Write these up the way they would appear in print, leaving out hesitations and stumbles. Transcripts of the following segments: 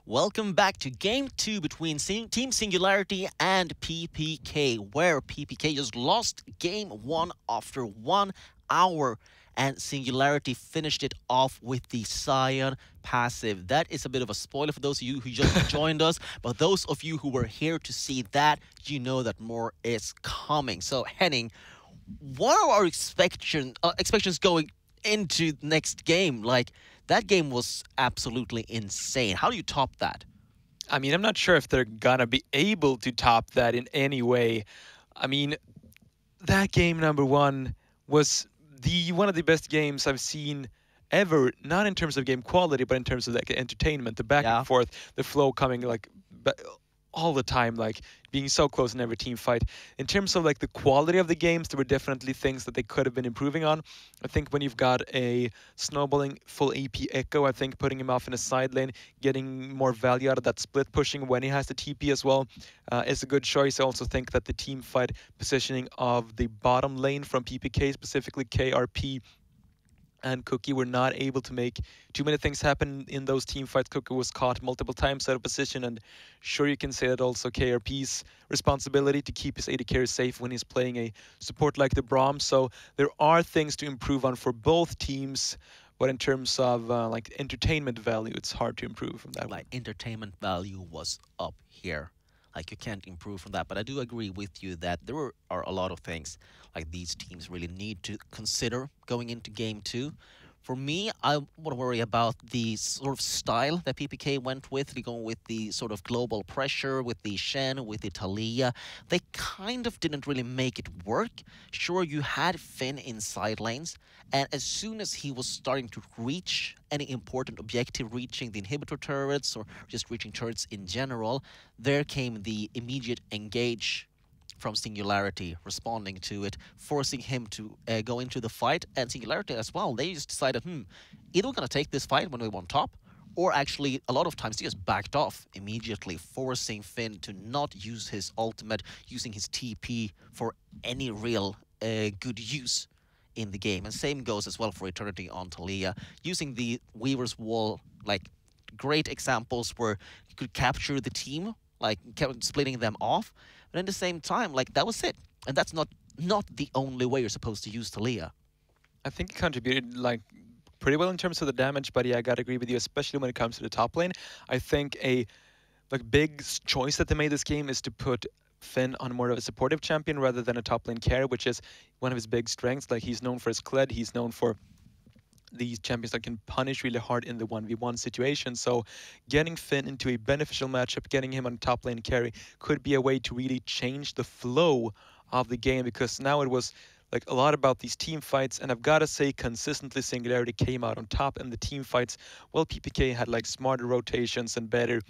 Welcome back to Game 2 between Team Singularity and PPK, where PPK just lost Game 1 after 1 hour, and Singularity finished it off with the Scion passive. That is a bit of a spoiler for those of you who just joined us, but those of you who were here to see that, you know that more is coming. So, Henning, what are our expectations going into next game? Like, that game was absolutely insane. How do you top that? I mean, I'm not sure if they're gonna be able to top that in any way. I mean, that game number one was the one of the best games I've seen ever. Not in terms of game quality, but in terms of like entertainment, the back and Yeah. forth, the flow coming like all the time, like being so close in every team fight. In terms of like the quality of the games, there were definitely things that they could have been improving on. I think when you've got a snowballing full AP Echo, I think putting him off in a side lane, getting more value out of that split pushing when he has the TP as well, is a good choice. I also think that the team fight positioning of the bottom lane from PPK, specifically KRP and Cookie, were not able to make too many things happen in those team fights. Cookie was caught multiple times out of position, and sure, you can say that also KRP's responsibility to keep his AD carry safe when he's playing a support like the Braum. So there are things to improve on for both teams, but in terms of like entertainment value, it's hard to improve from that one. Like, entertainment value was up here. Like, you can't improve from that. But I do agree with you that are a lot of things like these teams really need to consider going into game two. For me, I would worry about the sort of style that PPK went with. They going with the sort of global pressure, with the Shen, with the Talia. They kind of didn't really make it work. Sure, you had Finn in side lanes, and as soon as he was starting to reach any important objective, reaching the inhibitor turrets or just reaching turrets in general, there came the immediate engage from Singularity, responding to it, forcing him to go into the fight. And Singularity as well, they just decided, either we're going to take this fight when we want top, or actually, a lot of times, they just backed off immediately, forcing Finn to not use his ultimate, using his TP for any real good use in the game. And same goes as well for Eternity on Talia, using the Weaver's Wall, like, great examples where you could capture the team, like splitting them off, but at the same time, like, that was it. And that's not the only way you're supposed to use Talia. I think it contributed like pretty well in terms of the damage, but yeah, I gotta agree with you, especially when it comes to the top lane. I think a like big choice that they made this game is to put Finn on more of a supportive champion rather than a top lane carry, which is one of his big strengths. Like, he's known for his Kled, he's known for these champions that can punish really hard in the 1v1 situation. So getting Finn into a beneficial matchup, getting him on top lane carry could be a way to really change the flow of the game, because now it was like a lot about these team fights, and I've got to say consistently Singularity came out on top in the team fights, while PPK had like smarter rotations and better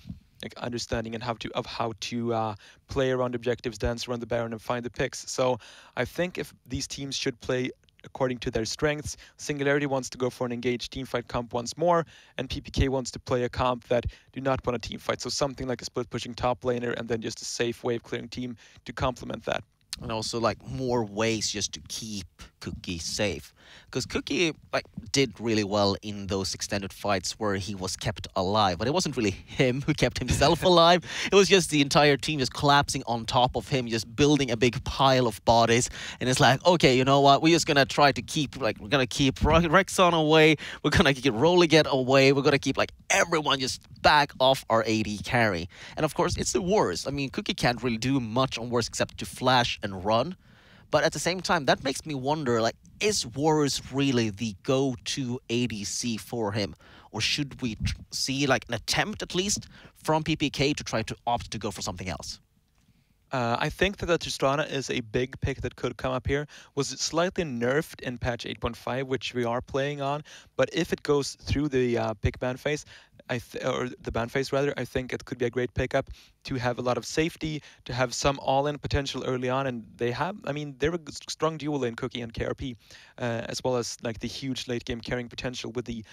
like understanding and how to play around objectives, dance around the Baron, and find the picks. So I think if these teams should play according to their strengths, Singularity wants to go for an engaged teamfight comp once more, and PPK wants to play a comp that do not want a teamfight. So something like a split pushing top laner and then just a safe wave clearing team to complement that. And also, like, more ways just to keep Cookie safe, because Cookie, like, did really well in those extended fights where he was kept alive, but it wasn't really him who kept himself alive. It was just the entire team just collapsing on top of him, just building a big pile of bodies. And it's like, okay, you know what, we're just gonna try to keep, like, we're gonna keep Rexon away, we're gonna keep Rolliget away, we're gonna keep, like, everyone just back off our AD carry. And of course, it's the worst. I mean, Cookie can't really do much on worst except to flash and run. But at the same time, that makes me wonder, like, is Warriors really the go-to ADC for him? Or should we see, like, an attempt, at least, from PPK to try to opt to go for something else? I think that the Tristana is a big pick that could come up here. Was it slightly nerfed in patch 8.5, which we are playing on, but if it goes through the pick ban phase, or the ban phase rather, I think it could be a great pickup to have a lot of safety, to have some all-in potential early on, and they have, I mean, they're a strong duo in Cookie and KRP, as well as like the huge late game carrying potential with the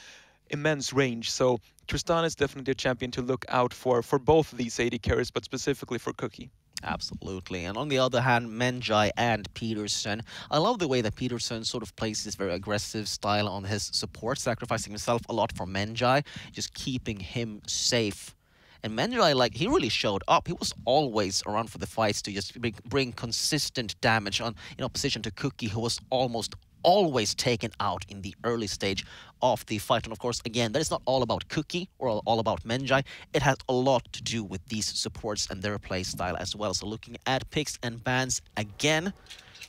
immense range. So Tristana is definitely a champion to look out for both of these AD carries, but specifically for Cookie. Absolutely. And on the other hand, Menjai and Peterson. I love the way that Peterson sort of plays this very aggressive style on his support, sacrificing himself a lot for Menjai, just keeping him safe And Menjai, like, he really showed up. He was always around for the fights to just bring consistent damage on in opposition to Cookie, who was almost always taken out in the early stage of the fight. And of course, again, that is not all about Cookie or all about Menjai. It has a lot to do with these supports and their play style as well. So looking at picks and bans again,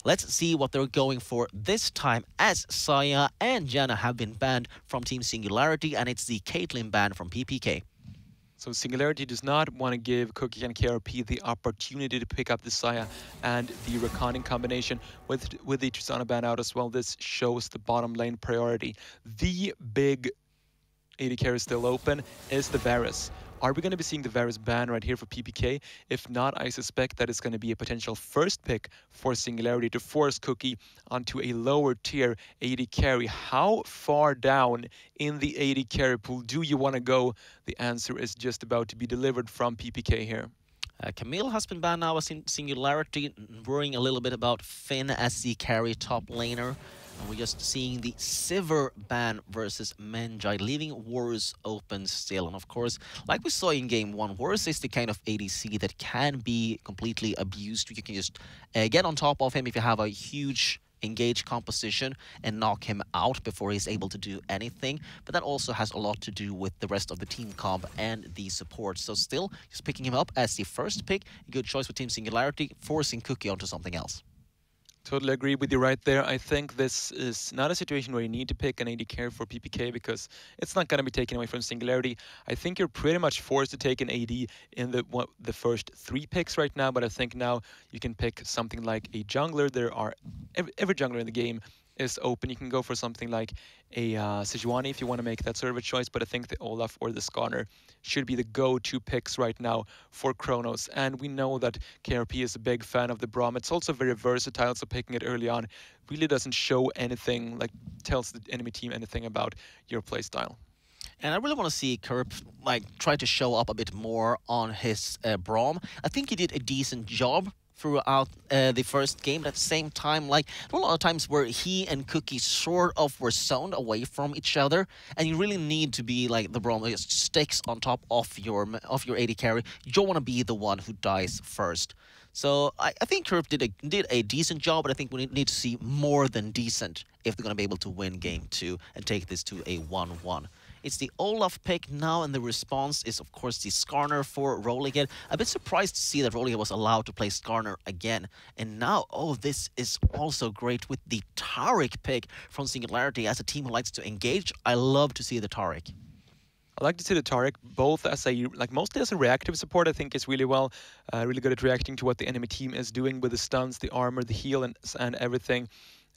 let's see what they're going for this time, as Saya and Jana have been banned from Team Singularity, and it's the Caitlyn ban from PPK. So Singularity does not want to give Cookie and KRP the opportunity to pick up the Saya and the Raikkonen combination with the Tristana ban out as well. This shows the bottom lane priority. The big AD carry still open is the Varus. Are we going to be seeing the Varus ban right here for PPK? If not, I suspect that it's going to be a potential first pick for Singularity to force Cookie onto a lower tier AD carry. How far down in the AD carry pool do you want to go? The answer is just about to be delivered from PPK here. Camille has been banned now as in Singularity, worrying a little bit about Finn as the carry top laner. And we're just seeing the Sivir ban versus Menjai, leaving Wars open still. And of course, like we saw in Game 1, Wars is the kind of ADC that can be completely abused. You can just get on top of him if you have a huge engage composition and knock him out before he's able to do anything. But that also has a lot to do with the rest of the team comp and the support. So still, just picking him up as the first pick. A good choice with Team Singularity, forcing Cookie onto something else. Totally agree with you right there. I think this is not a situation where you need to pick an AD carry for PPK because it's not going to be taken away from Singularity. I think you're pretty much forced to take an AD in the first 3 picks right now, but I think now you can pick something like a jungler. There are every jungler in the game is open. You can go for something like a Sejuani if you want to make that sort of a choice, but I think the Olaf or the Skarner should be the go-to picks right now for Chronos. And we know that KRP is a big fan of the Braum. It's also very versatile, so picking it early on really doesn't show anything, like tells the enemy team anything about your playstyle. And I really want to see Kerp like try to show up a bit more on his Braum. I think he did a decent job throughout the first game, but at the same time, like, there were a lot of times where he and Cookie sort of were zoned away from each other, and you really need to be like the Braum that just sticks on top of your AD carry. You don't want to be the one who dies first. So I think Kerp did a decent job, but I think we need to see more than decent if they're going to be able to win game 2 and take this to a 1-1. It's the Olaf pick now, and the response is, of course, the Skarner for Roligan. A bit surprised to see that Roligan was allowed to play Skarner again. And now, oh, this is also great with the Taric pick from Singularity. As a team who likes to engage, I love to see the Taric. I like to see the Taric both as a, like, mostly as a reactive support. I think is really good at reacting to what the enemy team is doing with the stuns, the armor, the heal, and everything.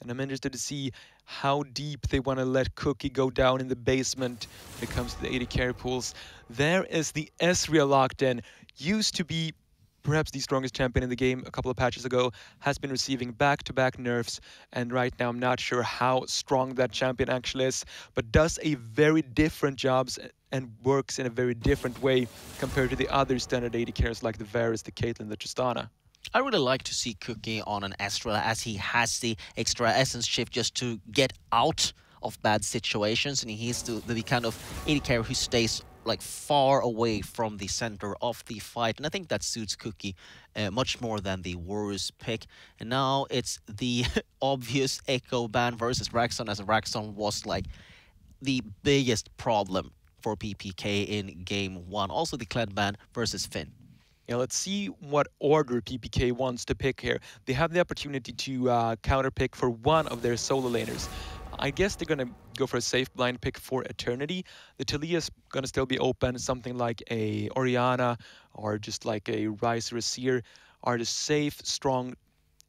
And I'm interested to see how deep they want to let Cookie go down in the basement when it comes to the AD carry pools. There is the Ezreal locked in. Used to be perhaps the strongest champion in the game a couple of patches ago, has been receiving back-to-back nerfs, and right now I'm not sure how strong that champion actually is, but does a very different jobs and works in a very different way compared to the other standard AD carries like the Varus, the Caitlyn, the Tristana. I really like to see Cookie on an Ezreal, as he has the extra essence shift just to get out of bad situations, and he's the kind of AD carry who stays like far away from the center of the fight, and I think that suits Cookie much more than the Warriors pick. And now it's the obvious Echo ban versus Raxon, as Raxon was like the biggest problem for PPK in game 1. Also the Kled ban versus Finn. Yeah, let's see what order PPK wants to pick here. They have the opportunity to counter pick for one of their solo laners. I guess they're going to go for a safe blind pick for Eternity. The Talia's going to still be open. Something like a Orianna or just like a Ryze Seer are the safe, strong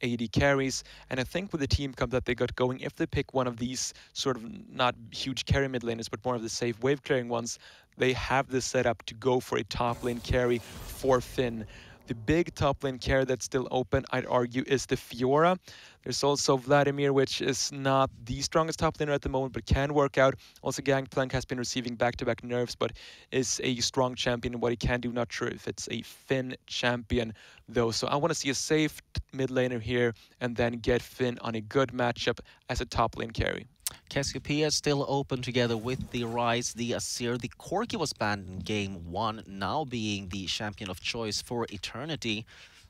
AD carries. And I think with the team comp that they got going, if they pick one of these sort of not huge carry mid laners, but more of the safe wave clearing ones, they have the setup to go for a top lane carry for Finn. The big top lane carry that's still open, I'd argue, is the Fiora. There's also Vladimir, which is not the strongest top laner at the moment, but can work out. Also, Gangplank has been receiving back-to-back nerfs, but is a strong champion in what he can do. Not sure if it's a Finn champion, though. So I want to see a safe mid laner here, and then get Finn on a good matchup as a top lane carry. Cassiopeia still open together with the Rise, the Asir. The Corki was banned in game 1, now being the champion of choice for Eternity.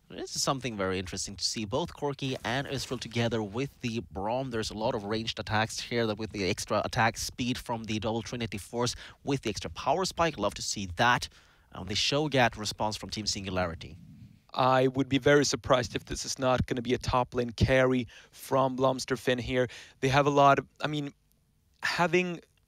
This is something very interesting to see. Both Corki and Israel together with the Braum. There's a lot of ranged attacks here that with the extra attack speed from the Double Trinity Force with the extra power spike. Love to see that. The Shogat response from Team Singularity. I would be very surprised if this is not going to be a top lane carry from Blomsterfin here. They have a lot of, I mean,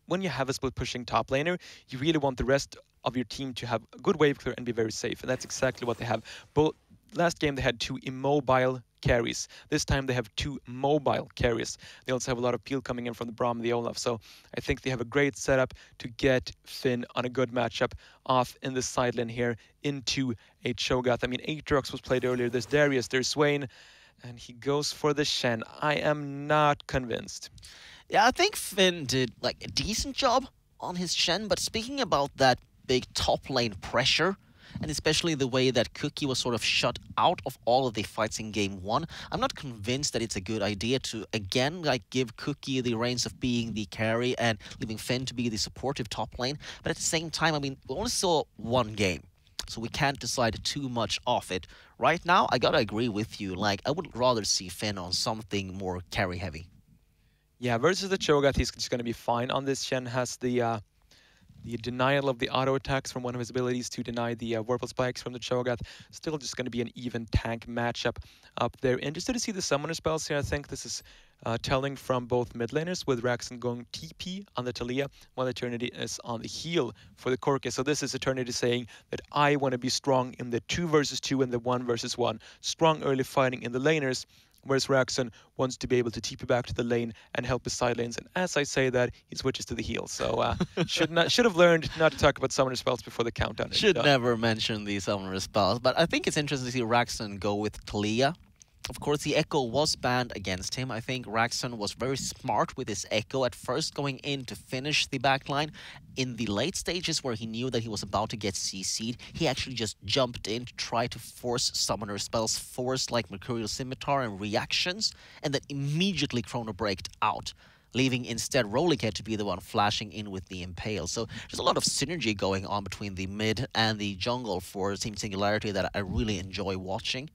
when you have a split pushing top laner, you really want the rest of your team to have a good wave clear and be very safe. And that's exactly what they have. Both last game they had 2 immobile carries. This time they have 2 mobile carries. They also have a lot of peel coming in from the Braum and the Olaf. So I think they have a great setup to get Finn on a good matchup off in the side lane here into a Cho'Gath. I mean, Aatrox was played earlier. There's Darius, there's Swain, and he goes for the Shen. I am not convinced. Yeah, I think Finn did like a decent job on his Shen, but speaking about that big top lane pressure, and especially the way that Cookie was sort of shut out of all of the fights in game 1, I'm not convinced that it's a good idea to, again, like give Cookie the reins of being the carry and leaving Finn to be the supportive top lane. But at the same time, I mean, we only saw one game, so we can't decide too much off it. Right now, I gotta agree with you. Like, I would rather see Finn on something more carry heavy. Yeah, versus the Cho'Gath, he's just going to be fine on this. Shen has the denial of the auto attacks from one of his abilities to deny the Whirlpool Spikes from the Cho'Gath. Still just going to be an even tank matchup up there. Interested to see the summoner spells here. I think this is telling from both mid laners, with Raxon going TP on the Talia, while Eternity is on the heal for the Corki. So this is Eternity saying that I want to be strong in the 2 versus 2 and the 1 versus 1. Strong early fighting in the laners, whereas Raxon wants to be able to TP back to the lane and help his side lanes. And as I say that, he switches to the heal. So should have learned not to talk about summoner spells before the countdown. Should never mention the summoner spells. But I think it's interesting to see Raxon go with Talia. Of course, the Echo was banned against him. I think Raxon was very smart with his Echo at first going in to finish the backline. In the late stages where he knew that he was about to get CC'd, he actually just jumped in to try to force summoner spells, force like Mercurial Scimitar and reactions, and then immediately Chrono Breaked out, leaving instead Rollickhead to be the one flashing in with the Impale. So there's a lot of synergy going on between the mid and the jungle for Team Singularity that I really enjoy watching.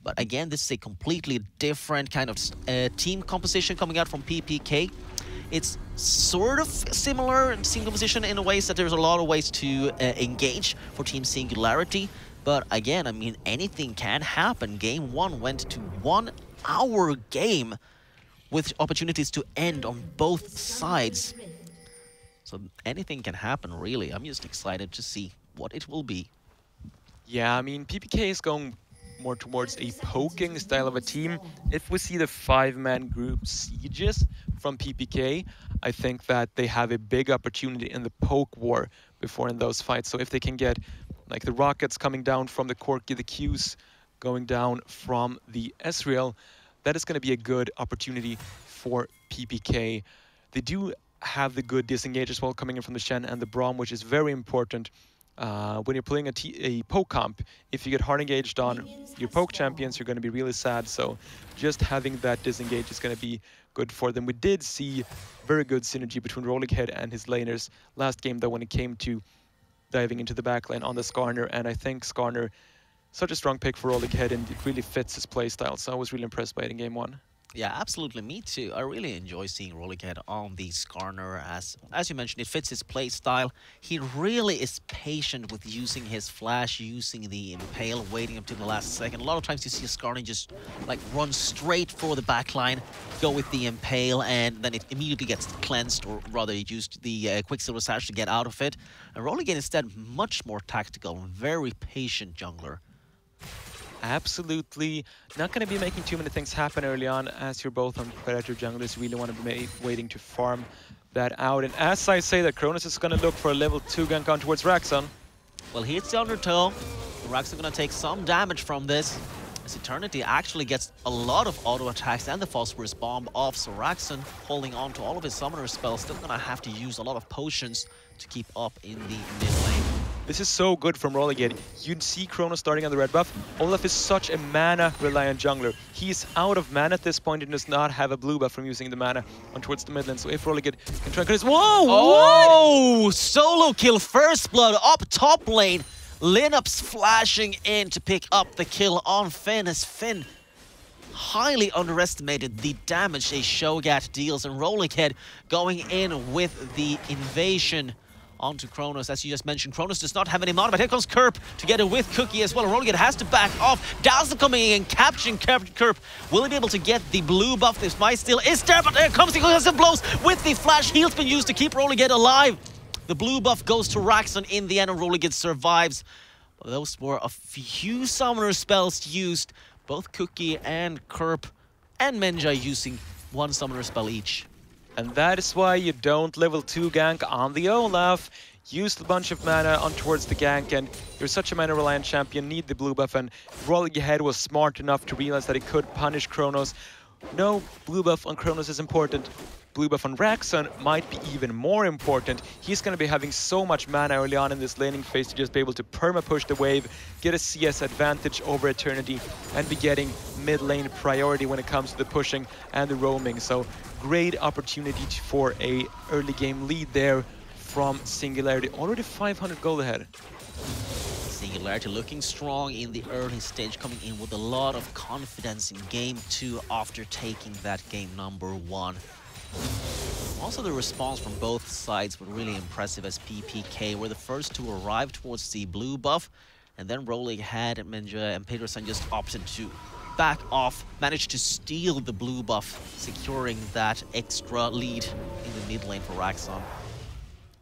But again, this is a completely different kind of team composition coming out from PPK. It's sort of similar team composition in a way that there's a lot of ways to engage for Team Singularity. But again, I mean, anything can happen. Game 1 went to 1 hour game with opportunities to end on both sides. So anything can happen, really. I'm just excited to see what it will be. Yeah, I mean, PPK is going more towards a poking style of a team. If we see the 5-man group sieges from PPK, I think that they have a big opportunity in the poke war before in those fights. So if they can get like the rockets coming down from the Corki, the Qs going down from the Ezreal, that is going to be a good opportunity for PPK. They do have the good disengage as well coming in from the Shen and the Braum, which is very important. When you're playing a poke comp, if you get hard engaged on your poke champions, you're going to be really sad. So just having that disengage is going to be good for them. We did see very good synergy between Rollickhead and his laners last game, though, when it came to diving into the backline on the Skarner. And I think Skarner, such a strong pick for Rollickhead, and it really fits his playstyle. So I was really impressed by it in game 1. Yeah, absolutely. Me too. I really enjoy seeing Rollickhead on the Skarner. As you mentioned, it fits his play style. He really is patient with using his flash, using the Impale, waiting up to the last second. A lot of times you see a Skarner just like run straight for the backline, go with the Impale, and then it immediately gets cleansed, or rather he used the Quicksilver Sash to get out of it. And Rollickhead instead much more tactical, very patient jungler. Absolutely not going to be making too many things happen early on, as you're both on Predator junglers. Really want to be waiting to farm that out. And as I say that, Cronus is going to look for a level 2 gank on towards Raxon. Well, he hits the undertow. Raxon going to take some damage from this, as Eternity actually gets a lot of auto attacks and the Phosphorus Bomb off. So Raxon holding on to all of his summoner spells, still going to have to use a lot of potions to keep up in the mid lane. This is so good from Rolligate. You'd see Chronos starting on the red buff. Olaf is such a mana-reliant jungler. He's out of mana at this point and does not have a blue buff from using the mana on towards the mid lane. So if Rolligate can try and cut his... Whoa! Oh! What? Solo kill, first blood up top lane. Lineups flashing in to pick up the kill on Finn as Finn highly underestimated the damage a Shogat deals, and Rollighead going in with the invasion onto Chronos. As you just mentioned, Chronos does not have any mana, but here comes Kerp together with Cookie as well. Rollighead has to back off. Dazzle coming in, capturing Kerp. Will he be able to get the blue buff? This might still is there, but there comes the Cosm blows with the flash. Heal's been used to keep Rollighead alive. The blue buff goes to Raxon in the end, and Rollighead survives. Those were a few summoner spells used. Both Cookie and Kerp and Menja using one summoner spell each. And that is why you don't level 2 gank on the Olaf. Use a bunch of mana on towards the gank, and you're such a mana-reliant champion, need the blue buff, and Rollighead was smart enough to realize that he could punish Chronos. No, blue buff on Chronos is important. Blue buff on Raxon might be even more important. He's going to be having so much mana early on in this laning phase to just be able to perma-push the wave, get a CS advantage over Eternity, and be getting mid-lane priority when it comes to the pushing and the roaming. So great opportunity for a early game lead there from Singularity. Already 500 gold ahead. Singularity looking strong in the early stage, coming in with a lot of confidence in game 2 after taking that game number 1. Also, the response from both sides were really impressive, as PPK were the first to arrive towards the blue buff, and then Rollighead, Menja and Peterson just opted to back off, managed to steal the blue buff, securing that extra lead in the mid lane for Raxon.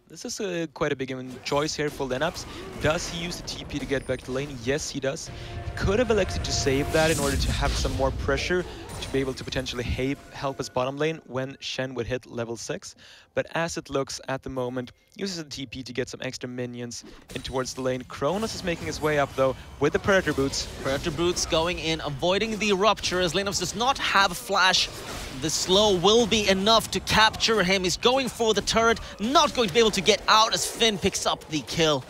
This is quite a big choice here for lineups. Does he use the TP to get back to lane? Yes, he does. He could have elected to save that in order to have some more pressure to be able to potentially help his bottom lane when Shen would hit level 6. But as it looks at the moment, uses the TP to get some extra minions in towards the lane. Kronos is making his way up though with the Predator Boots. Predator Boots going in, avoiding the Rupture as Linux does not have Flash. The slow will be enough to capture him. He's going for the turret, not going to be able to get out as Finn picks up the kill.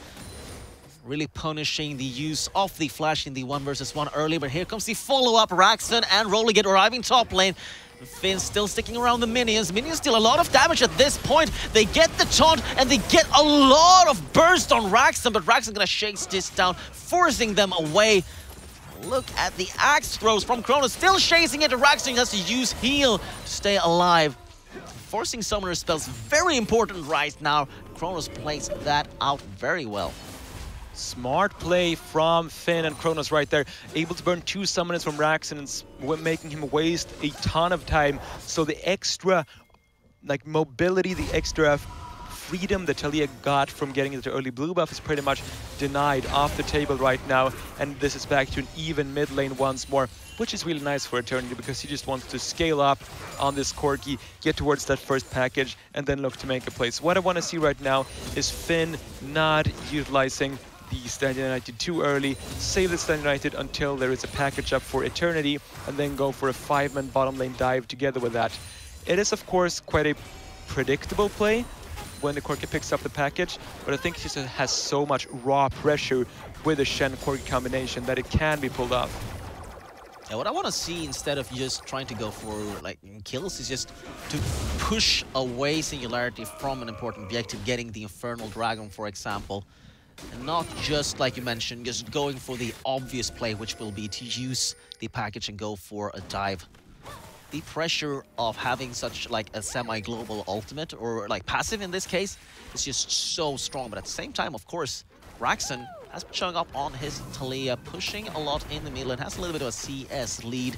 Really punishing the use of the Flash in the 1 versus 1 earlier, but here comes the follow-up. Raxon and Rollighead arriving top lane. Finn still sticking around the minions. Minions deal a lot of damage at this point. They get the taunt and they get a lot of burst on Raxon, but Raxon gonna chase this down, forcing them away. Look at the axe throws from Kronos, still chasing it. Raxon has to use heal to stay alive. Forcing summoner spells, very important right now. Kronos plays that out very well. Smart play from Finn and Kronos right there. Able to burn 2 summoners from Raxon and making him waste a ton of time. So the extra mobility, the extra freedom that Taliyah got from getting into early blue buff is pretty much denied off the table right now. And this is back to an even mid lane once more, which is really nice for Eternity because he just wants to scale up on this Corki, get towards that first package, and then look to make a place. What I want to see right now is Finn not utilizing the Stand United too early, save the Stand United until there is a package up for Eternity, and then go for a 5-man bottom lane dive together with that. It is, of course, quite a predictable play when the Corki picks up the package, but I think he just has so much raw pressure with the Shen Corki combination that it can be pulled off. Yeah, what I want to see instead of just trying to go for kills is just to push away Singularity from an important objective, getting the Infernal Dragon, for example. And not just, like you mentioned, just going for the obvious play, which will be to use the package and go for a dive. The pressure of having such a semi-global ultimate, or passive in this case, is just so strong. But at the same time, of course, Raxon has been showing up on his Taliyah, pushing a lot in the middle and has a little bit of a CS lead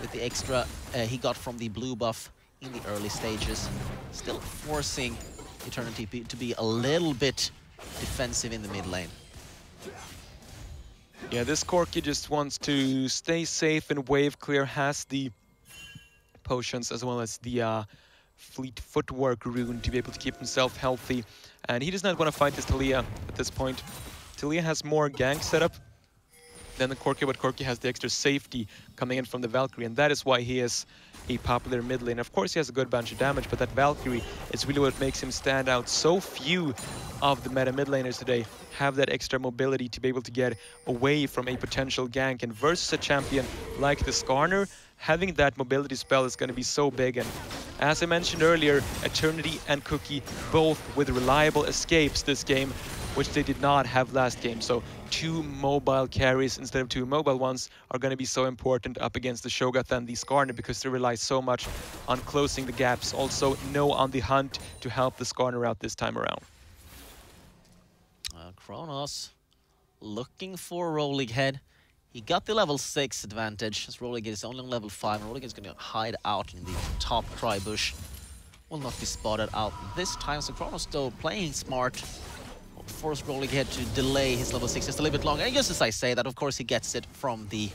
with the extra he got from the blue buff in the early stages. Still forcing Eternity to be a little bit defensive in the mid lane. Yeah, this Corki just wants to stay safe and wave clear, has the potions as well as the fleet footwork rune to be able to keep himself healthy. And he does not want to fight this Taliyah at this point. Taliyah has more gank setup then the Corki, but Corki has the extra safety coming in from the Valkyrie, and that is why he is a popular mid lane. Of course, he has a good bunch of damage, but that Valkyrie is really what makes him stand out. So few of the meta mid laners today have that extra mobility to be able to get away from a potential gank, and versus a champion like the Skarner, having that mobility spell is going to be so big. And as I mentioned earlier, Eternity and Cookie both with reliable escapes this game, which they did not have last game. So 2 mobile carries instead of 2 mobile ones are going to be so important up against the Shogat and the Skarner, because they rely so much on closing the gaps. Also, no on the hunt to help the Skarner out this time around. Kronos looking for Rolling Head. He got the level 6 advantage, as Rolling Head is only on level 5, and Rolling Head is going to hide out in the top Cry Bush. Will not be spotted out this time, so Kronos still playing smart. Force Rolling Head to delay his level 6 just a little bit longer. And just as I say that, of course, he gets it from the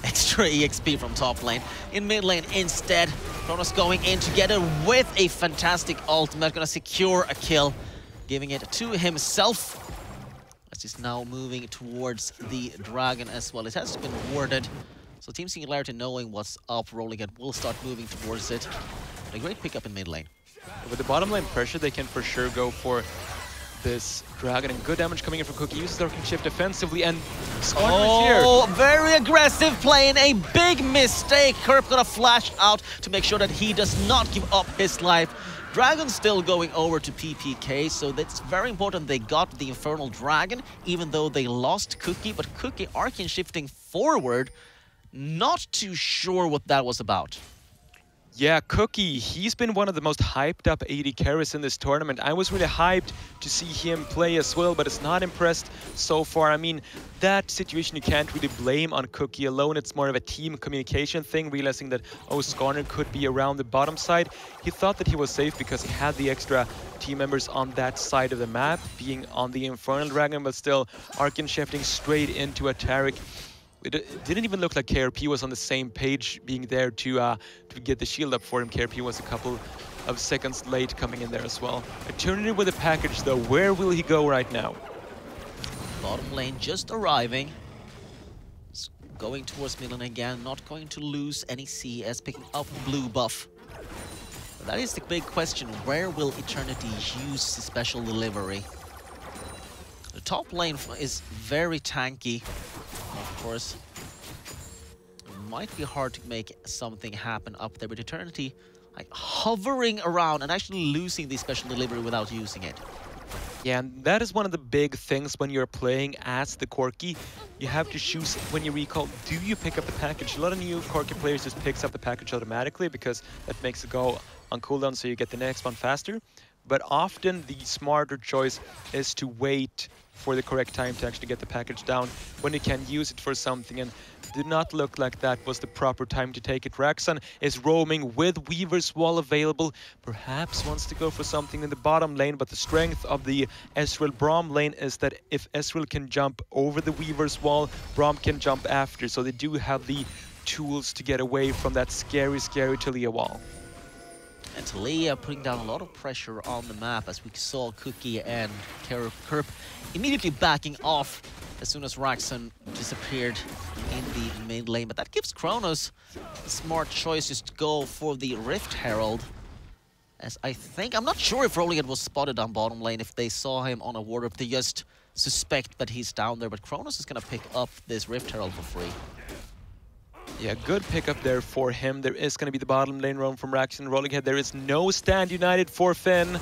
extra EXP from top lane. In mid lane instead, Kronos going in together with a fantastic ultimate, gonna secure a kill, giving it to himself. As he's now moving towards the dragon as well. It has been warded. So Team Singularity, knowing what's up, Rolling Head will start moving towards it. A great pickup in mid lane. With the bottom lane pressure, they can for sure go for this dragon, and good damage coming in from Cookie. Uses Dark Shift defensively, and Skarner is here. Oh, very aggressive playing, a big mistake. Kerp gonna flash out to make sure that he does not give up his life. Dragon still going over to PPK, so that's very important. They got the Infernal Dragon, even though they lost Cookie, but Cookie arcane shifting forward. Not too sure what that was about. Yeah, Cookie, he's been one of the most hyped up AD carries in this tournament. I was really hyped to see him play as well, but it's not impressed so far. I mean, that situation you can't really blame on Cookie alone. It's more of a team communication thing, realizing that, oh, Skarner could be around the bottom side. He thought that he was safe because he had the extra team members on that side of the map, being on the Infernal Dragon, but still arcane shifting straight into a Taric. It didn't even look like KRP was on the same page, being there to get the shield up for him. KRP was a couple of seconds late coming in there as well. Eternity with a package though. Where will he go right now? Bottom lane just arriving. Going towards mid lane again, not going to lose any CS, picking up blue buff. But that is the big question. Where will Eternity use the special delivery? The top lane is very tanky. Of course, it might be hard to make something happen up there, but Eternity like hovering around and actually losing the special delivery without using it. Yeah, and that is one of the big things when you're playing as the Corki. You have to choose when you recall, do you pick up the package? A lot of new Corki players just picks up the package automatically because that makes it go on cooldown so you get the next one faster. But often the smarter choice is to wait for the correct time to actually get the package down when you can use it for something, and did not look like that was the proper time to take it. Raxan is roaming with Weaver's Wall available, perhaps wants to go for something in the bottom lane, but the strength of the Ezreal Braum lane is that if Ezreal can jump over the Weaver's Wall, Braum can jump after, so they do have the tools to get away from that scary Taliyah wall. And Taliyah putting down a lot of pressure on the map, as we saw Cookie and Kerp immediately backing off as soon as Raxan disappeared in the mid lane. But that gives Kronos a smart choice, just to go for the Rift Herald. As I'm not sure if Rolling Head was spotted on bottom lane, if they saw him on a ward, if they just suspect that he's down there. But Kronos is going to pick up this Rift Herald for free. Yeah, good pickup there for him. There is going to be the bottom lane roam from Raxan. Rolling Head, there is no stand united for Finn.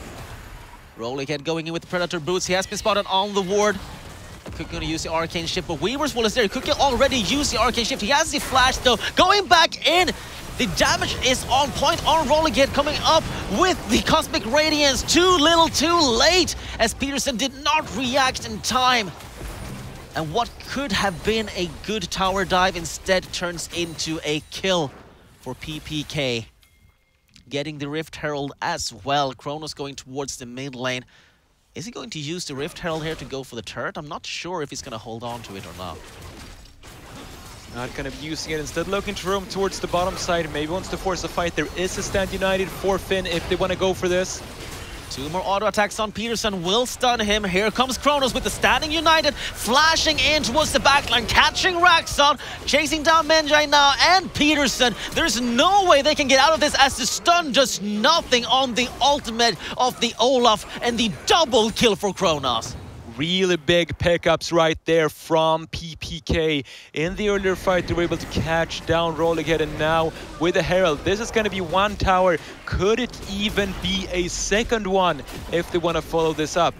Rolling Head going in with the Predator boots. He has been spotted on the ward. Cookie going to use the Arcane Shift, but Weaver's Wall is there. Cookie already used the Arcane Shift. He has the flash though. Going back in. The damage is on point on Rolling Head, coming up with the Cosmic Radiance. Too little, too late, as Peterson did not react in time. And what could have been a good tower dive instead turns into a kill for PPK. Getting the Rift Herald as well. Kronos going towards the mid lane. Is he going to use the Rift Herald here to go for the turret? I'm not sure if he's going to hold on to it or not. Not going to be using it. Instead looking to roam towards the bottom side. Maybe wants to force a fight. There is a stand united for Finn if they want to go for this. 2 more auto attacks on Peterson will stun him. Here comes Kronos with the Standing United, flashing in towards the backline, catching Raxon, chasing down Menjai now, and Peterson. There's no way they can get out of this as the stun does nothing on the ultimate of the Olaf, and the double kill for Kronos. Really big pickups right there from PPK. In the earlier fight, they were able to catch down Rollighead, and now with the Herald, this is going to be one tower. Could it even be a second one if they want to follow this up?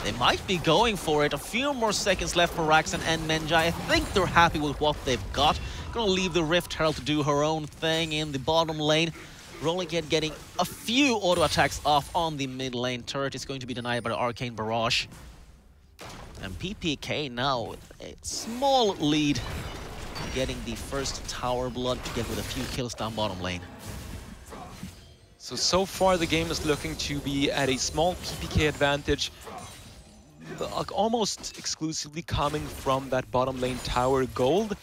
They might be going for it. A few more seconds left for Raxon and Menjai. I think they're happy with what they've got. Gonna leave the Rift Herald to do her own thing in the bottom lane. Rollighead getting a few auto attacks off on the mid lane. Turret is going to be denied by the Arcane Barrage. And PPK now with a small lead, getting the first tower blood together with a few kills down bottom lane. So far the game is looking to be at a small PPK advantage, almost exclusively coming from that bottom lane tower gold.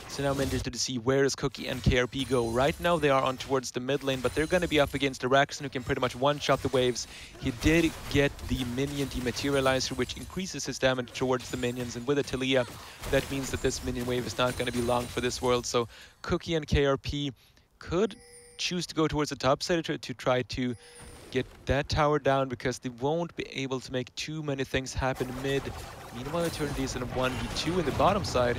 So now I'm interested to see where does Cookie and KRP go. Right now they are on towards the mid lane, but they're going to be up against the Raxon, who can pretty much one-shot the waves. He did get the minion dematerializer, which increases his damage towards the minions, and with a Talia, that means that this minion wave is not going to be long for this world. So Cookie and KRP could choose to go towards the top side to try to get that tower down, because they won't be able to make too many things happen mid. Meanwhile, Eternity is in a 1v2 in the bottom side.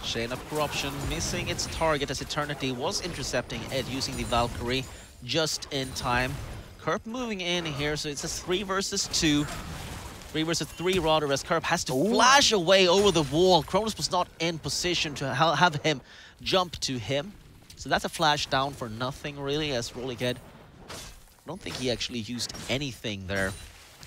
Chain of Corruption missing its target as Eternity was intercepting Ed using the Valkyrie just in time. Kerp moving in here, so it's a 3 versus 2. 3 versus 3 rather, as Kerp has to flash away over the wall. Kronos was not in position to have him jump to him. So that's a flash down for nothing really, as Rollighead, I don't think he actually used anything there.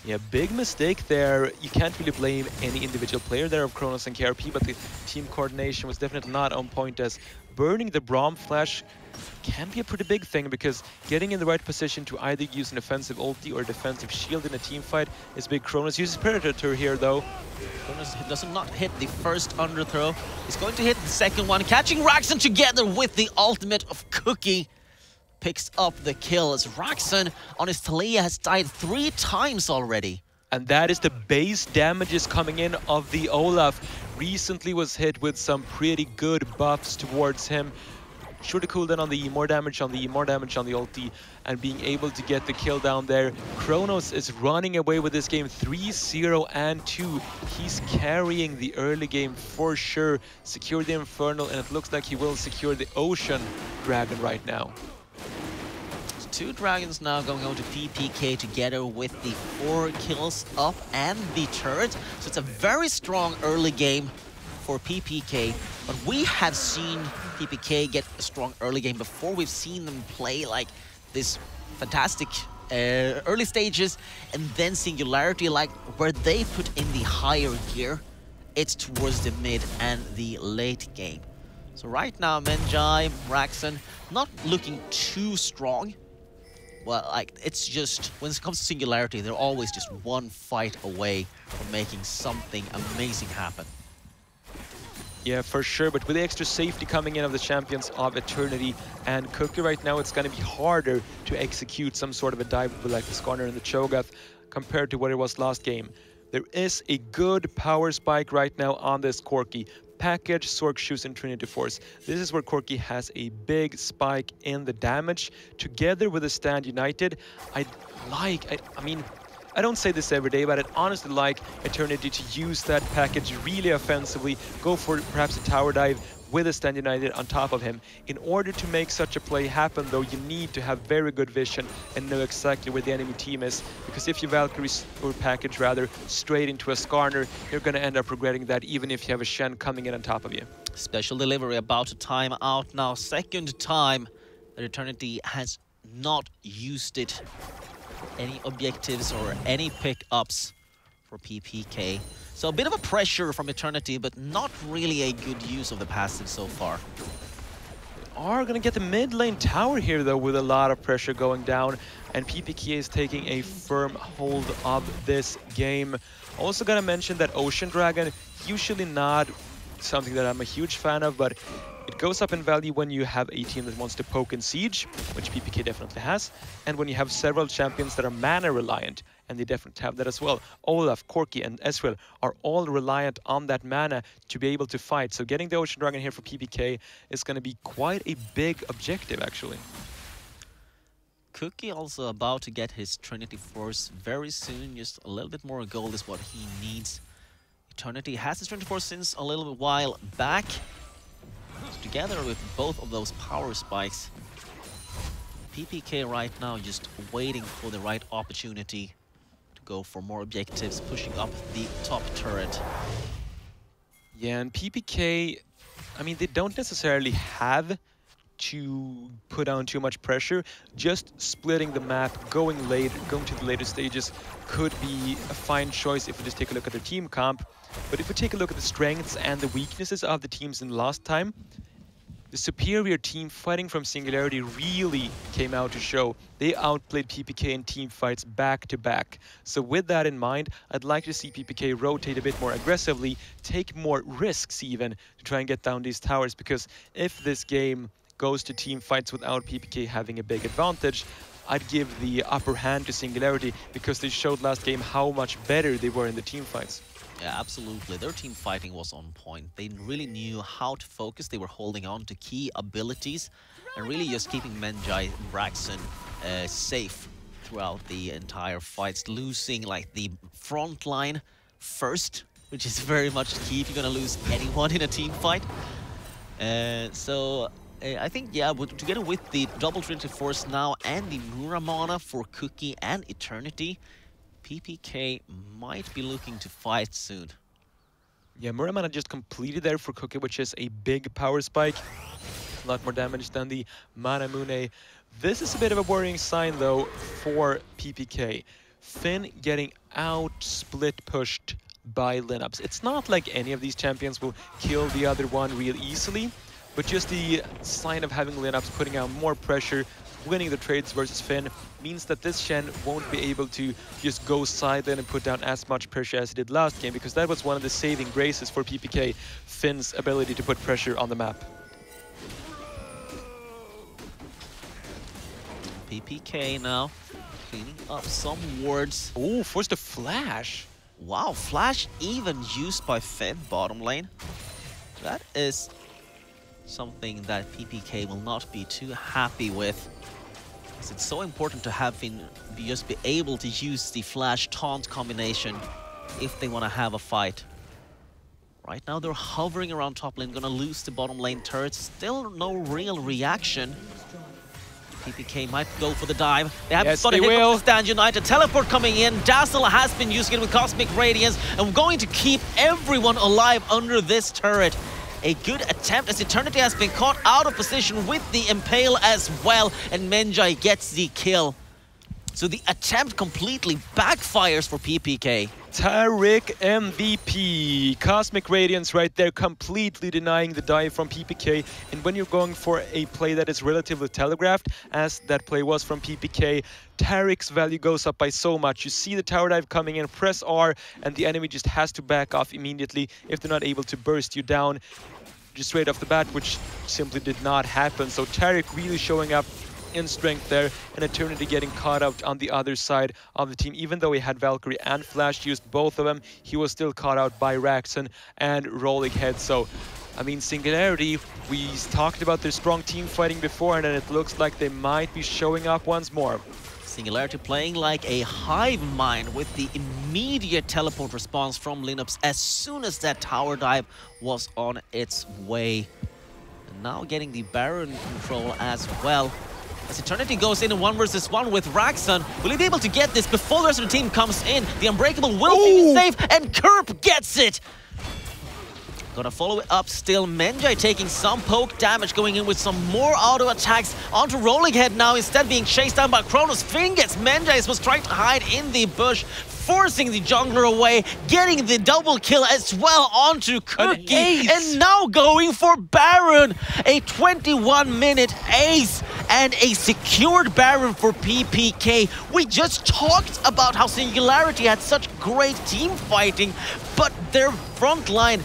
Yeah, big mistake there. You can't really blame any individual player there of Kronos and KRP, but the team coordination was definitely not on point, as burning the Braum flash can be a pretty big thing, because getting in the right position to either use an offensive ulti or a defensive shield in a team fight is big. Kronos uses Predator here though. Kronos does not hit the first underthrow. He's going to hit the second one, catching Raxon together with the ultimate of Cookie. Picks up the kill as Raxon on his Talia has died 3 times already. And that is the base damages coming in of the Olaf. Recently was hit with some pretty good buffs towards him. Shorter cooldown on the E, more damage on the E, more damage on the ulti, and being able to get the kill down there. Kronos is running away with this game 3-0 and 2. He's carrying the early game for sure. Secure the Infernal, and it looks like he will secure the Ocean Dragon right now. 2 dragons now going on to PPK together with the 4 kills up and the turret. So it's a very strong early game for PPK. But we have seen PPK get a strong early game before. We've seen them play like this fantastic early stages, and then Singularity, like where they put in the higher gear, it's towards the mid and the late game. So right now, Menjai, Raxon, not looking too strong. Well, like, it's just, when it comes to Singularity, they're always just one fight away from making something amazing happen. Yeah, for sure, but with the extra safety coming in of the champions of Eternity and Cookie right now, it's going to be harder to execute some sort of a dive with like the Skarner and the Cho'Gath compared to what it was last game. There is a good power spike right now on this Corki. Package, Sork Shoes, and Trinity Force. This is where Corki has a big spike in the damage. Together with the Stand United, I mean, I don't say this every day, but I'd honestly like Eternity to use that package really offensively, go for perhaps a tower dive with a Stand United on top of him. In order to make such a play happen, though, you need to have very good vision and know exactly where the enemy team is, because if you Valkyrie or package rather straight into a Skarner, you're going to end up regretting that, even if you have a Shen coming in on top of you. Special delivery about to time out now. Second time that Eternity has not used it. Any objectives or any pickups for PPK. So a bit of a pressure from Eternity, but not really a good use of the passive so far. Are going to get the mid lane tower here, though, with a lot of pressure going down. And PPK is taking a firm hold of this game. Also going to mention that Ocean Dragon, usually not something that I'm a huge fan of, but It goes up in value when you have a team that wants to poke and siege, which PPK definitely has, and when you have several champions that are mana reliant, and they definitely have that as well. Olaf, Corki, and Ezreal are all reliant on that mana to be able to fight. So getting the Ocean Dragon here for PPK is going to be quite a big objective, actually. Cookie also about to get his Trinity Force very soon. Just a little bit more gold is what he needs. Eternity has his Trinity Force since a little while back. So together with both of those power spikes, PPK right now just waiting for the right opportunity to go for more objectives, pushing up the top turret. Yeah, and PPK, I mean, they don't necessarily have to put on too much pressure. Just splitting the map, going to the later stages could be a fine choice if we just take a look at their team comp. But if we take a look at the strengths and the weaknesses of the teams in last time, the superior team fighting from Singularity really came out to show. They outplayed PPK in team fights back to back. So with that in mind, I'd like to see PPK rotate a bit more aggressively, take more risks even to try and get down these towers, because if this game goes to team fights without PPK having a big advantage, I'd give the upper hand to Singularity, because they showed last game how much better they were in the team fights. Yeah, absolutely. Their team fighting was on point. They really knew how to focus. They were holding on to key abilities and really just keeping Menjai and Braxton safe throughout the entire fights, losing like the front line first, which is very much key if you're going to lose anyone in a team fight. I think, yeah, together with the double Trinity Force now and the Muramana for Cookie and Eternity, PPK might be looking to fight soon. Yeah, Muramana just completed there for Cookie, which is a big power spike. A lot more damage than the Manamune. This is a bit of a worrying sign, though, for PPK. Finn getting split pushed by Lineups. It's not like any of these champions will kill the other one real easily, but just the sign of having Lineups putting out more pressure, winning the trades versus Finn, means that this Shen won't be able to just go sideline and put down as much pressure as he did last game, because that was one of the saving graces for PPK, Finn's ability to put pressure on the map. PPK now cleaning up some wards. Oh, forced a flash. Wow, flash even used by Finn bottom lane. That is something that PPK will not be too happy with. It's so important to have Finn just be able to use the flash taunt combination if they want to have a fight. Right now they're hovering around top lane, gonna lose the bottom lane turrets. Still no real reaction. PPK might go for the dive. They have got a hit from the Stand United. Teleport coming in. Dazzle has been using it with Cosmic Radiance, and we're going to keep everyone alive under this turret. A good attempt as Eternity has been caught out of position with the Impale as well, and Menjai gets the kill. So the attempt completely backfires for PPK. Taric MVP. Cosmic Radiance right there, completely denying the dive from PPK. And when you're going for a play that is relatively telegraphed, as that play was from PPK, Taric's value goes up by so much. You see the tower dive coming in, press R, and the enemy just has to back off immediately if they're not able to burst you down just straight off the bat, which simply did not happen. So Taric really showing up in strength there, and Eternity getting caught out on the other side of the team. Even though he had Valkyrie and Flash, used both of them, he was still caught out by Raxon and Rolling Head. So, I mean, Singularity, we talked about their strong team fighting before, and then it looks like they might be showing up once more. Singularity playing like a hive mind with the immediate teleport response from Lineups as soon as that tower dive was on its way. And now getting the Baron control as well. As Eternity goes in 1 versus 1 with Raxon, will he be able to get this before the rest of the team comes in? The Unbreakable will be safe, and Kerp gets it! Gonna follow it up still. Menjai taking some poke damage, going in with some more auto attacks onto Rolling Head now, instead being chased down by Kronos. Finn gets Menjai, was trying to hide in the bush, forcing the jungler away, getting the double kill as well onto Cookie, and now going for Baron. A 21-minute ace and a secured Baron for PPK. We just talked about how Singularity had such great team fighting, but their front line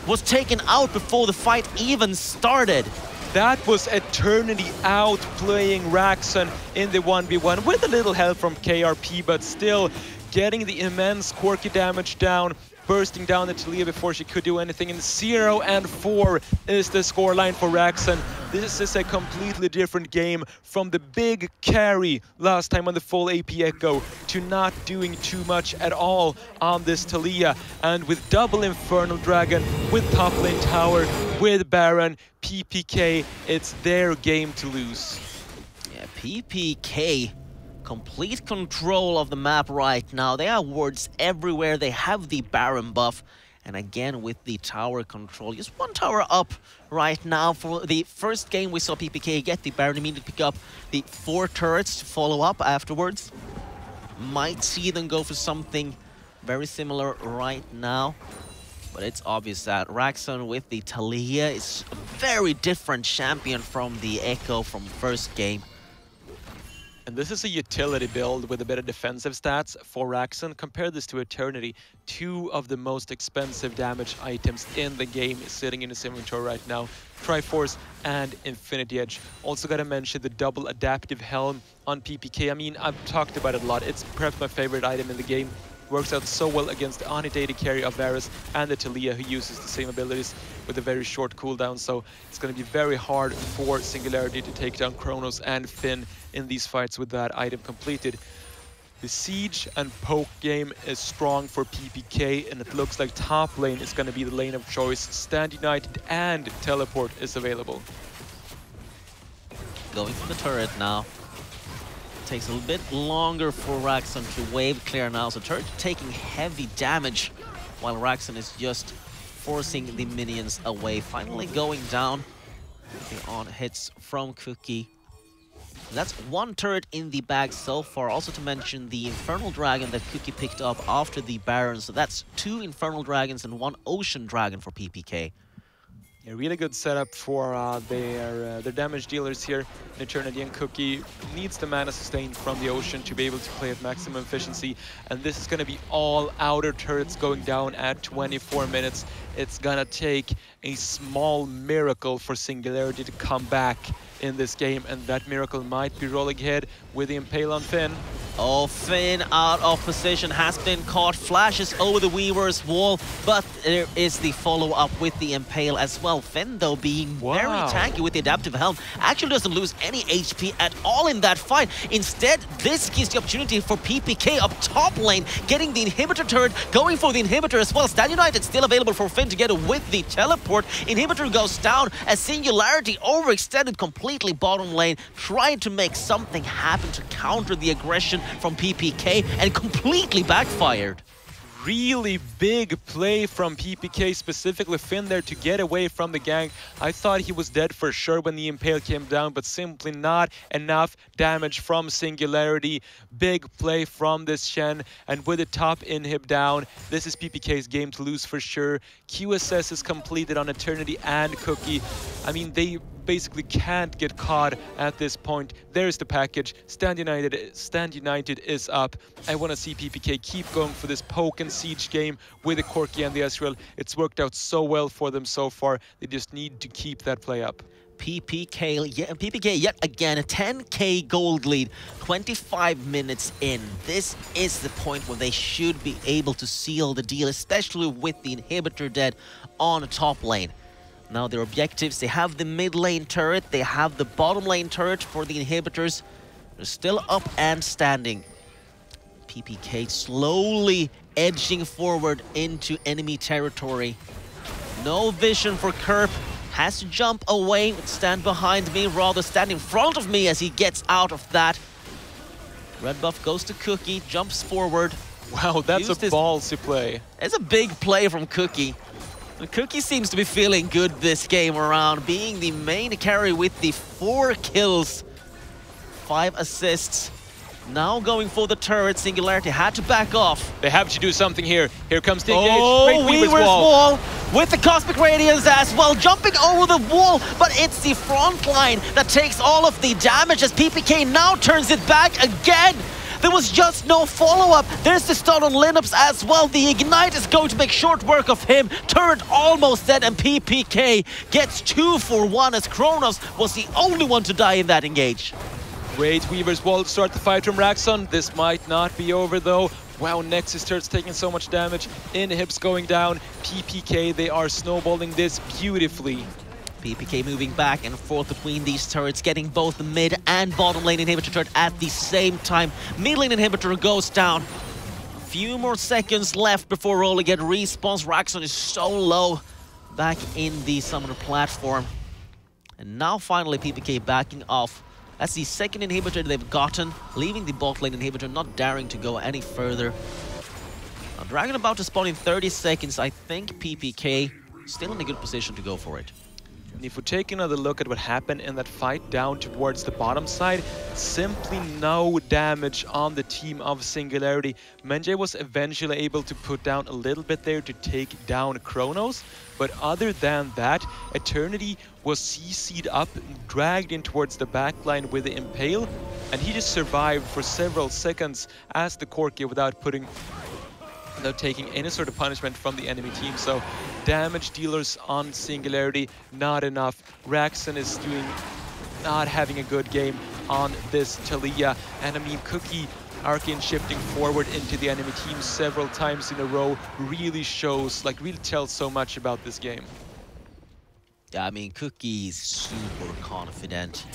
was taken out before the fight even started. That was Eternity outplaying Raxon in the 1v1 with a little help from KRP, but still getting the immense quirky damage down, bursting down the Talia before she could do anything. And 0-4 is the scoreline for Raxon. This is a completely different game from the big carry last time on the full AP Echo to not doing too much at all on this Talia. And with double Infernal Dragon, with top lane tower, with Baron, PPK, it's their game to lose. Yeah, PPK, complete control of the map right now. They have wards everywhere. They have the Baron buff. And again, with the tower control, just one tower up right now. For the first game, we saw PPK get the Baron, immediately pick up the 4 turrets to follow up afterwards. Might see them go for something very similar right now. But it's obvious that Raxon with the Talia is a very different champion from the Echo from first game. And this is a utility build with a bit of defensive stats for Raxon. Compare this to Eternity, 2 of the most expensive damage items in the game is sitting in his inventory right now. Triforce and Infinity Edge. Also gotta mention the double adaptive helm on PPK. I mean, I've talked about it a lot. It's perhaps my favorite item in the game. Works out so well against the Anidated carry of Varus and the Talia, who uses the same abilities with a very short cooldown. So it's going to be very hard for Singularity to take down Kronos and Finn in these fights with that item completed. The siege and poke game is strong for PPK, and it looks like top lane is going to be the lane of choice. Stand United and Teleport is available. Going for the turret now. Takes a little bit longer for Raxon to wave clear now, so turret taking heavy damage while Raxon is just forcing the minions away. Finally going down. The on hits from Cookie. That's 1 turret in the bag so far. Also to mention the Infernal Dragon that Cookie picked up after the Baron. So that's 2 Infernal Dragons and 1 Ocean Dragon for PPK. A really good setup for their damage dealers here in Eternity, and Cookie needs the mana sustain from the Ocean to be able to play at maximum efficiency. And this is going to be all outer turrets going down at 24 minutes. It's going to take a small miracle for Singularity to come back in this game, and that miracle might be rolling ahead with the Impale on Finn. Oh, Finn out of position, has been caught, flashes over the Weaver's wall, but there is the follow-up with the Impale as well. Finn, though, being very tanky with the Adaptive Helm, actually doesn't lose any HP at all in that fight. Instead, this gives the opportunity for PPK up top lane, getting the Inhibitor turret, going for the Inhibitor as well. Stand United still available for Finn together with the Teleport. Inhibitor goes down as Singularity overextended completely bottom lane, trying to make something happen to counter the aggression from PPK, and completely backfired. Really big play from PPK, specifically Finn there to get away from the gang. I thought he was dead for sure when the Impale came down, but simply not enough damage from Singularity. Big play from this Shen, and with the top inhib down, this is PPK's game to lose for sure. QSS is completed on Eternity and Cookie. I mean, they basically can't get caught at this point. There's the package. Stand United is up. I want to see PPK keep going for this poke and siege game with the Corki and the Ezreal. It's worked out so well for them so far. They just need to keep that play up. PPK yet again, a 10k gold lead, 25 minutes in. This is the point where they should be able to seal the deal, especially with the Inhibitor dead on the top lane. Now their objectives, they have the mid lane turret, they have the bottom lane turret for the Inhibitors. They're still up and standing. PPK slowly edging forward into enemy territory. No vision for Kerp. Has to jump away, stand behind me, rather stand in front of me as he gets out of that. Red buff goes to Cookie, jumps forward. Wow, that's a ballsy play. It's a big play from Cookie. Cookie seems to be feeling good this game around, being the main carry with the 4 kills, 5 assists. Now going for the turret. Singularity had to back off. They have to do something here. Here comes the engage. Oh, Weaver's wall with the Cosmic Radiance as well, jumping over the wall, but it's the front line that takes all of the damage as PPK now turns it back again. There was just no follow-up. There's the stun on Linux as well. The Ignite is going to make short work of him. Turret almost dead, and PPK gets 2 for 1 as Kronos was the only one to die in that engage. Great Weaver's Wall to start the fight from Raxon. This might not be over though. Wow, Nexus turrets taking so much damage. In hips going down. PPK, they are snowballing this beautifully. PPK moving back and forth between these turrets, getting both the mid and bottom lane inhibitor turret at the same time. Mid lane inhibitor goes down. A few more seconds left before Rolly get respawns. Raxon is so low back in the summoner platform. And now finally PPK backing off. That's the second inhibitor they've gotten, leaving the bot lane inhibitor, not daring to go any further. Now, Dragon about to spawn in 30 seconds. I think PPK still in a good position to go for it. And if we take another look at what happened in that fight down towards the bottom side, simply no damage on the team of Singularity. Menjay was eventually able to put down a little bit there to take down Kronos, but other than that, Eternity was CC'd up, dragged in towards the backline with the Impale, and he just survived for several seconds as the Corki without taking any sort of punishment from the enemy team. So damage dealers on Singularity, not enough. Raxon is not having a good game on this Talia. And I mean, Cookie Arcane shifting forward into the enemy team several times in a row really shows, like really tells so much about this game. Yeah, I mean, Cookie's super confident.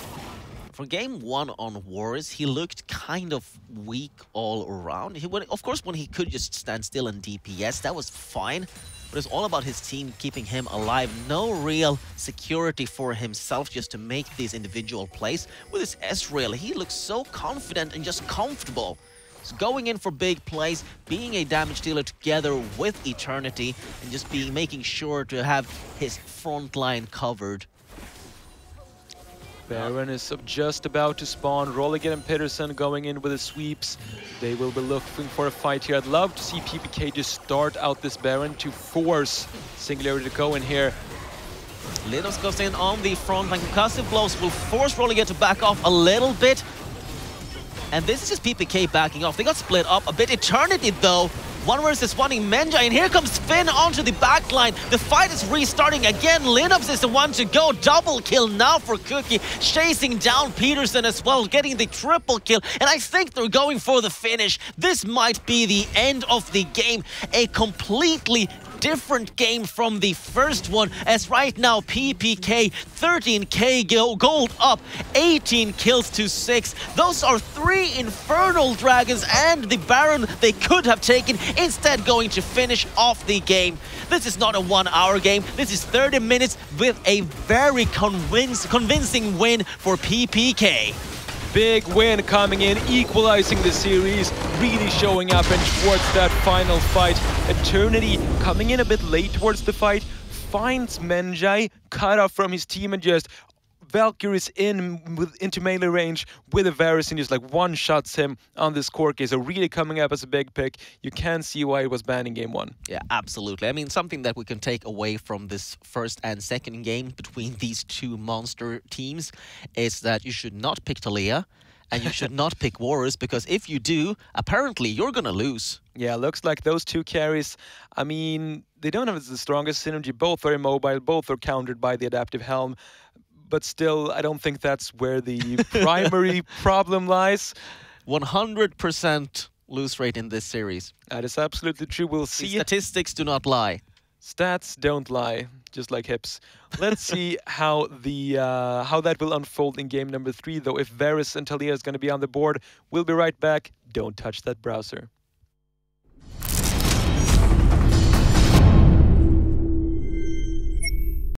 For game 1 onwards, he looked kind of weak all around. Of course, when he could just stand still and DPS, that was fine. But it's all about his team keeping him alive. No real security for himself just to make these individual plays. With his S-Rail, he looks so confident and just comfortable. So going in for big plays, being a damage dealer together with Eternity, and just making sure to have his front line covered. Baron is just about to spawn. Rolligan and Peterson going in with the sweeps. They will be looking for a fight here. I'd love to see PPK just start out this Baron to force Singularity to go in here. Linux goes in on the front line. Concussive blows will force Rolligan to back off a little bit. And this is just PPK backing off. They got split up a bit. Eternity, though, 1 versus 1 in Menjay, and here comes Finn onto the backline. The fight is restarting again. Linux is the one to go. Double kill now for Cookie, chasing down Peterson as well, getting the triple kill. And I think they're going for the finish. This might be the end of the game. A completely different game from the first one, as right now PPK 13k gold up, 18 kills to 6. Those are 3 Infernal Dragons and the Baron they could have taken, instead going to finish off the game. This is not a 1-hour game, this is 30 minutes with a very convincing win for PPK. Big win coming in, equalizing the series, really showing up and towards that final fight. Eternity coming in a bit late towards the fight, finds Menjay cut off from his team and just Valkyries into melee range with a Varus and just like one-shots him on this Corki. So really coming up as a big pick. You can see why it was banned in game 1. Yeah, absolutely. I mean, something that we can take away from this first and second game between these two monster teams is that you should not pick Talia and you should not pick Warriors, because if you do, apparently you're gonna lose. Yeah, looks like those two carries, I mean, they don't have the strongest synergy. Both are immobile, both are countered by the adaptive helm. But still, I don't think that's where the primary problem lies. 100% lose rate in this series. That is absolutely true. We'll see. The statistics do not lie. Stats don't lie, just like hips. Let's see how that will unfold in game number 3, though. If Varus and Talia is going to be on the board, we'll be right back. Don't touch that browser.